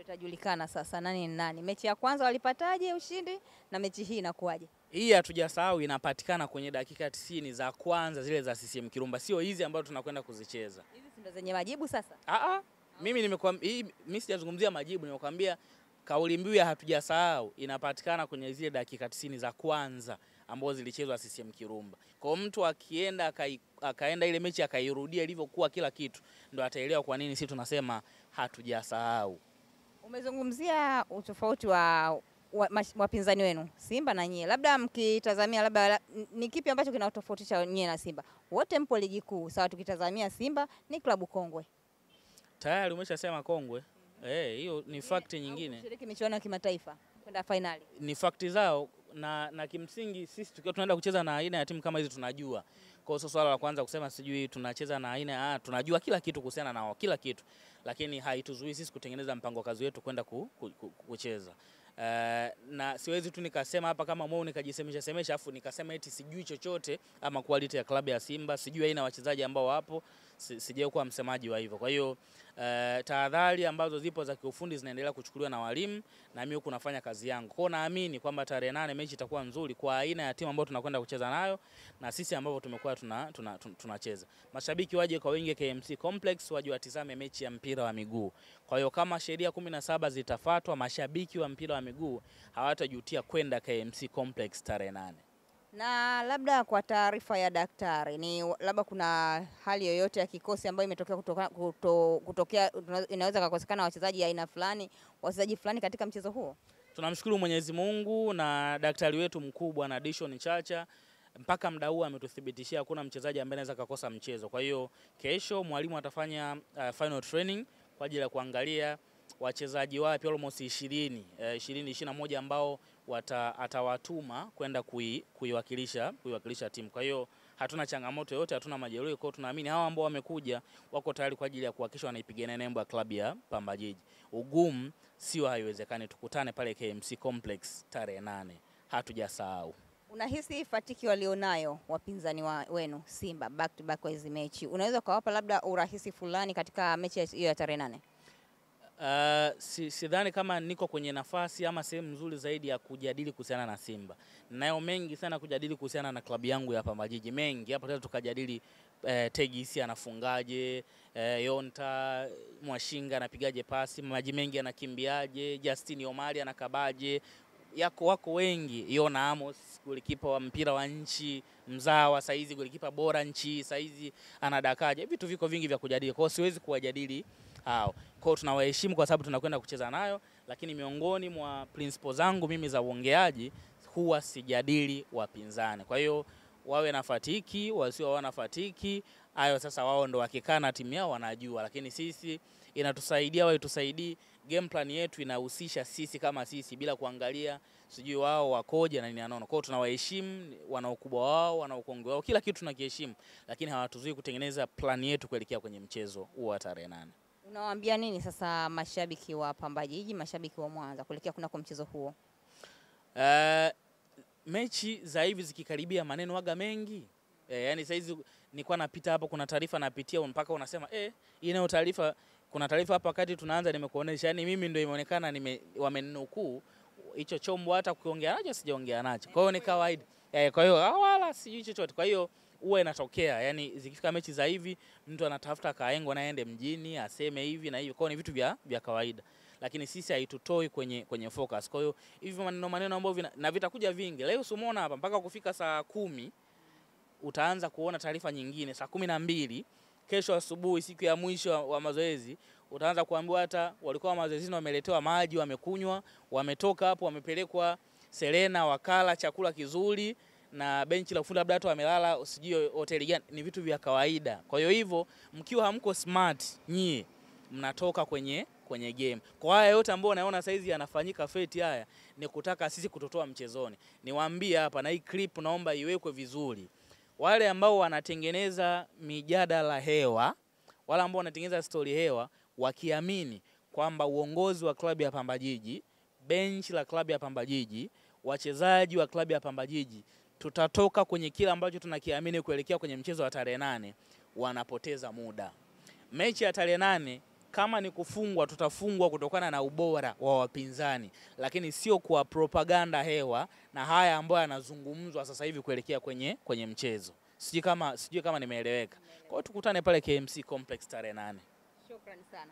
ndio itajulikana sasa nani ni nani. Mechi ya kwanza walipataje ushindi na mechi hii inakuwaje? Hii hatujasahau, inapatikana kwenye dakika 90 za kwanza zile za CCM Kirumba, sio hizi ambazo tunakwenda kuzicheza. Hizi ndio zenye majibu sasa? Mimi nimekwambia, mimi sijazungumzia majibu, nimekwambia kauli mbiu ya hatujasahau inapatikana kwenye zile dakika 90 za kwanza ambazo zilichezwa CCM Kirumba. Kwa mtu akienda akaenda ile mechi akairudia ilivyokuwa kila kitu, ndo ataelewa kwa nini sisi tunasema hatujasahau. Umezungumzia utofauti wa wapinzani wenu Simba na nyie, labda mkitazamia, labda ni kipi ambacho kinatofautisha nyie na Simba? Wote mpo ligi kuu sawa, tukitazamia Simba ni klabu kongwe. Tayari umeshasema kongwe. Hiyo ni fact nyingine. Kushiriki michuano ya kimataifa kwenda finali. Ni fact zao na kimsingi sisi tukiwa tunaenda kucheza na aina ya timu kama hizi tunajua. Kwa hiyo swala la kwanza kusema sijui tunacheza na aina tunajua kila kitu kuhusiana nao, kila kitu. Lakini haituzuii sisi kutengeneza mpango kazi wetu kwenda kucheza. Na siwezi tu nikasema hapa kama mwao nikajisemesha afu nikasema eti sijui chochote ama quality ya klabu ya Simba, sijui aina wachezaji ambao wapo, sijawahi kuwa msemaji wa hivyo. Kwa hiyo tahadhari ambazo zipo za kiufundi zinaendelea kuchukuliwa na walimu na mimi huko nafanya kazi yangu. Kwa hiyo naamini kwamba tarehe 8 mechi itakuwa nzuri kwa aina ya timu ambayo tunakwenda kucheza nayo na sisi ambao tumekuwa tunacheza. Mashabiki waje kwa wingi KMC Complex, waje watizame mechi ya mpira wa miguu. Kwa hiyo kama sheria 17 zitafuatwa, mashabiki wa mpira wa miguu hawatajutia kwenda KMC Complex tarehe 8. Na labda kwa taarifa ya daktari, ni labda kuna hali yoyote ya kikosi ambayo imetokea kutokea inaweza kukosekana wachezaji aina fulani, wachezaji fulani katika mchezo huo? Tunamshukuru Mwenyezi Mungu na daktari wetu mkubwa na Dishon Chacha, mpaka muda huu ametuthibitishia hakuna mchezaji ambaye anaweza kukosa mchezo. Kwa hiyo kesho mwalimu atafanya final training kwa ajili ya kuangalia wachezaji wapi almost 21 ambao atawatuma kwenda kuiwakilisha timu. Kwa hiyo hatuna changamoto yoyote, hatuna majeruhi. Kwa hiyo tunaamini hawa ambao wamekuja wako tayari kwa ajili ya kuhakikisha wanaipigania nembo ya klabu ya Pamba Jiji. Ugumu sio haiwezekani, tukutane pale KMC Complex tarehe 8. Hatujasahau. Unahisi fatiki walionayo wapinzani wenu Simba back to back kwa hizo mechi, unaweza kuwapa labda urahisi fulani katika mechi hiyo ya tarehe 8? Sidhani kama niko kwenye nafasi ama sehemu nzuri zaidi ya kujadili kuhusiana na Simba. Nayo mengi sana kujadili kuhusiana na klabu yangu ya Pamba Jiji. Mengi hapo tukajadili Tegisi anafungaje, Yonta Mwashinga anapigaje pasi, Maji Mengi anakimbiaje, Justin Omari anakabaje. Wako wengi. Yona Amos golikipa wa mpira wa nchi mzawa, saizi golikipa bora nchi, saizi anadakaje. Vitu viko vingi vya kujadili. Kwa hiyo siwezi kuwajadili hao. Kwa hiyo tunawaheshimu kwa sababu tunakwenda kucheza nayo, lakini miongoni mwa principles zangu mimi za uongeaji huwa sijadili wapinzani. Kwa hiyo wawe na fatiki, wasio wana fatiki, hayo sasa wao ndo wakikaa na timu yao wanajua, lakini sisi inatusaidia wao itusaidii. Game plan yetu inahusisha sisi kama sisi bila kuangalia sijui wao wakoje na nini anaona. Kwa hiyo tunawaheshimu, wana ukubwa wao, wana ukongwe wao, kila kitu tunakiheshimu, lakini hawatuzuii kutengeneza plan yetu kuelekea kwenye mchezo huo wa tarehe 8. Unawaambia nini sasa mashabiki wa Pamba Jiji, mashabiki wa Mwanza kuelekea kunako mchezo huo? Mechi za hivi zikikaribia maneno waga mengi. Yani saizi nilikuwa napita hapo, kuna taarifa napitia mpaka unasema inayo taarifa, kuna taarifa hapa wakati tunaanza nimekuonesha. Yani mimi ndio imeonekana wameninukuu hicho chombo, hata kuongea nacho sijaongea nacho. Kwa hiyo ni kawaida. Kwa hiyo wala sijui chochote. Kwa hiyo huwa inatokea, yani zikifika mechi za hivi mtu anatafuta kaengo na aende mjini aseme hivi na hivi. Kwa hiyo ni vitu vya kawaida, lakini sisi haitutoi kwenye focus. Kwa hiyo hivi maneno ambayo na vitakuja vingi. Leo usimuona hapa mpaka kufika saa 10 utaanza kuona taarifa nyingine. Saa 12 kesho asubuhi, siku ya mwisho wa mazoezi, utaanza kuambiwa hata walikuwa mazoezini wameletewa maji wamekunywa, wametoka hapo wamepelekwa Serena wakala chakula kizuri na benchi la ufundi labda watu wamelala usijui hoteli gani. Ni vitu vya kawaida. Kwa hiyo mkiwa hamko smart nyie mnatoka kwenye game. Kwa haya yote ambao naona saizi yanafanyika feti haya ni kutaka sisi kutotoa mchezoni. Niwaambie hapa, na hii clip naomba iwekwe vizuri. Wale ambao wanatengeneza mijadala hewa, wale ambao wanatengeneza story hewa, wakiamini kwamba uongozi wa klabu ya Pamba Jiji, benchi la klabu ya Pamba Jiji, wachezaji wa klabu ya Pamba Jiji tutatoka kwenye kila ambacho tunakiamini kuelekea kwenye mchezo wa tarehe 8, wanapoteza muda. Mechi ya tarehe 8 kama ni kufungwa tutafungwa kutokana na ubora wa wapinzani, lakini sio kwa propaganda hewa na haya ambayo yanazungumzwa sasa hivi kuelekea kwenye mchezo. Sijui kama nimeeleweka. Kwa hiyo tukutane pale KMC Complex tarehe 8. Shukrani sana.